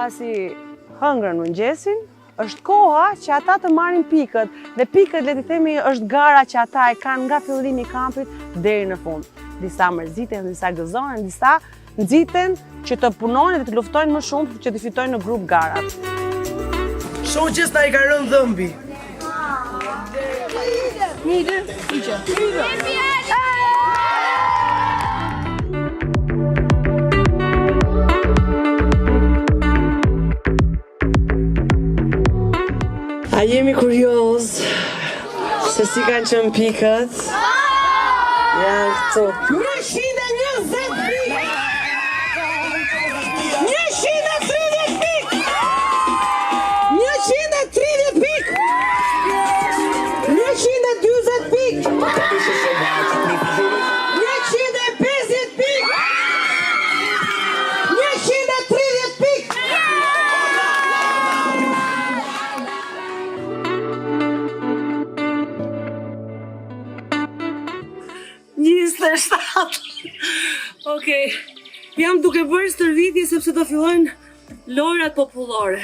pasi hëngrën mëngjesin, është koha që ata të marrin pikët, dhe pikët, le të themi, është gara që ata e kanë nga fillimi i kampit deri në fund. Disa mërziten, disa gëzohen, disa nxiten që të punojnë dhe të luftojnë më shumë që të fitojnë në grup garat. Shoqës na i ka rënë dhëmbi. A jemi kurioz se si kanë qenë pikët. Janë këtu. 120 pikë! 130 pikë! 130 pikë! 120 pikë! 150 pikë! 130 pikë! Okej, jam duke bërë stërvitje sepse do fillojnë lojrat popullore.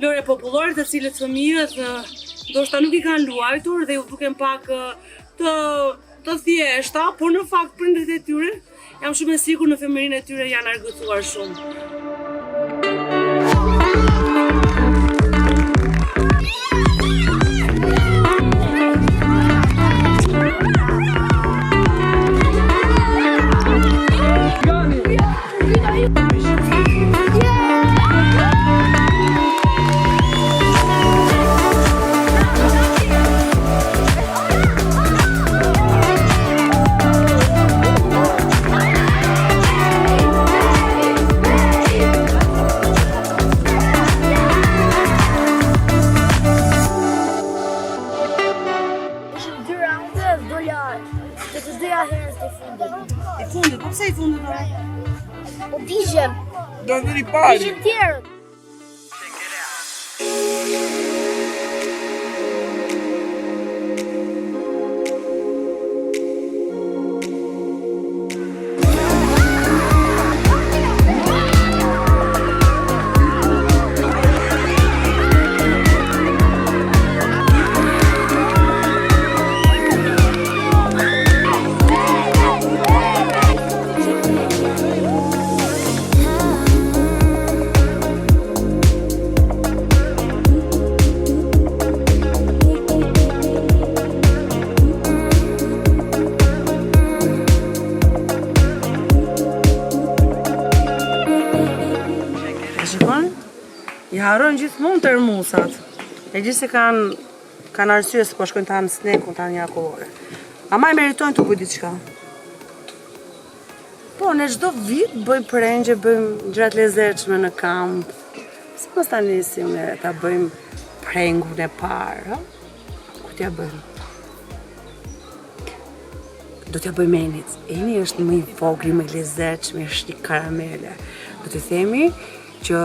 Lojrat popullore të cilët fëmijët ndoshta nuk i kanë luajtur dhe ju duken pak të thjeshta, por në fakt prindërit e tyre jam shumë e sigurt në femërinë e tyre janë argëtuar shumë. E fundit, po pse i fundit ora? Po digjem. Do ndëri pari. Digjem tjerë. I harrojnë gjithmonë termosat. E gjithë se kanë arsye se po shkojnë të hanë snekun, të hanë një alkoolore. Ama e meritojnë të bëjë diçka. Po, në çdo vit bëjmë prengje, bëjmë gjëra të lezetshme në kamp. Si mos ta nisim ne ta bëjmë prengun e parë, ku t'ja bëjmë? Do t'ja bëjmë Enit. Eni është më i vogël, më i lezetshëm, është një karamele. Do t'i themi që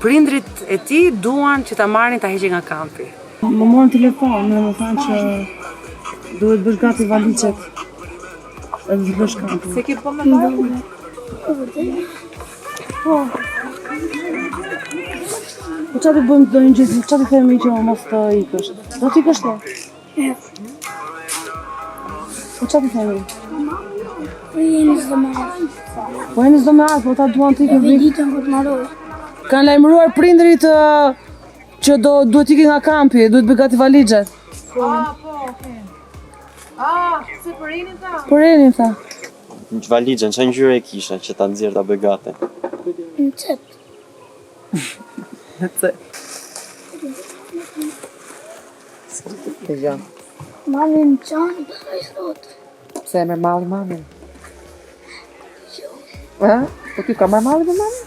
prindrit e tij duan që ta marrin ta heqin nga kampi. Më morën telefon, më thanë që duhet bësh gati valizet edhe të bësh kampi. Se ke po me marrë? Po. Po çfarë do bëjmë do një gjithë, çfarë themi që mos të ikësh? Do të ikësh ti? Po çfarë themi? Po jeni s'do më ardhë. Po jeni s'do më ardhë, po ta duan të ikën Edhe ditën kur të marroj. Kanë lajmëruar prindrit që duhet ikin nga kampi, duhet bëj gati valixhet. Po, okay. Se për Enin tha? Për Enin tha. Në valixhen, që ngjyrë e kisha që ta nxjerr ta bëj gati? Në cep. Dëgjoj. Mami në qanë, bërë i thotë. Pse e merr malli mamin? Ha? Po ti ka marrë malli me mamin?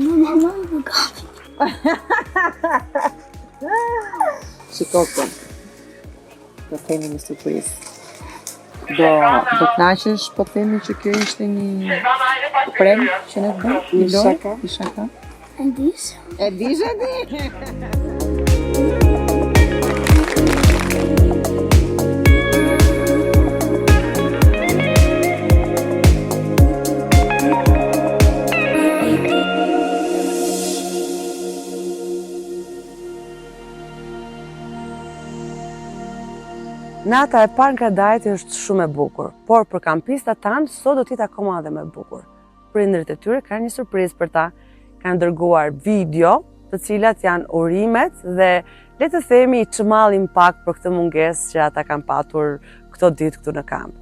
Mami më gati. Shikoko, do themi një surprizë. Do kënaqesh po themi që kjo ishte një prem që ne bëjmë? Një shaka? Një shaka? E dish? E dish e di? Nata e parë nga Dajti është shumë e bukur, por për kampistat tanë sot do t'jetë akoma edhe më bukur. Prindërit e tyre kanë një surprizë për ta, kanë dërguar video, të cilat janë urimet dhe le të themi i çmallin pak për këtë mungesë që ata kanë patur këto ditë këtu në kamp.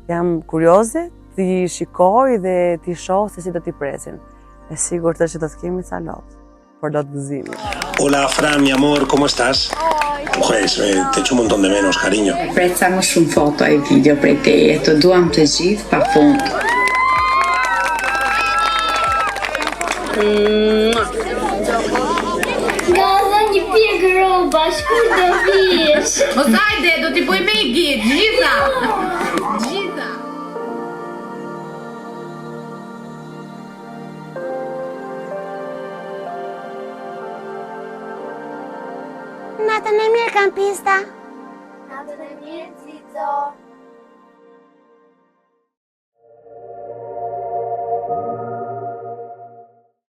Jam kurioze t'i shikoj dhe t'i shoh se si do t'i presin. E sigurt është që do të kemi ca lot, por lot gëzimi. Hola, Fran, mi amor, ¿cómo estás? Pues, te echo un montón de menos, cariño. Pret sa më shumë foto e video prej teje, të duam të gjithë pa fund. Nga dhe një pjekë roba, shkur do vish. Mos hajde, do t'i bëj me i gjitë, gjitha! Gjitha! Natën e mirë, kampista. Natën e mirë, Cico.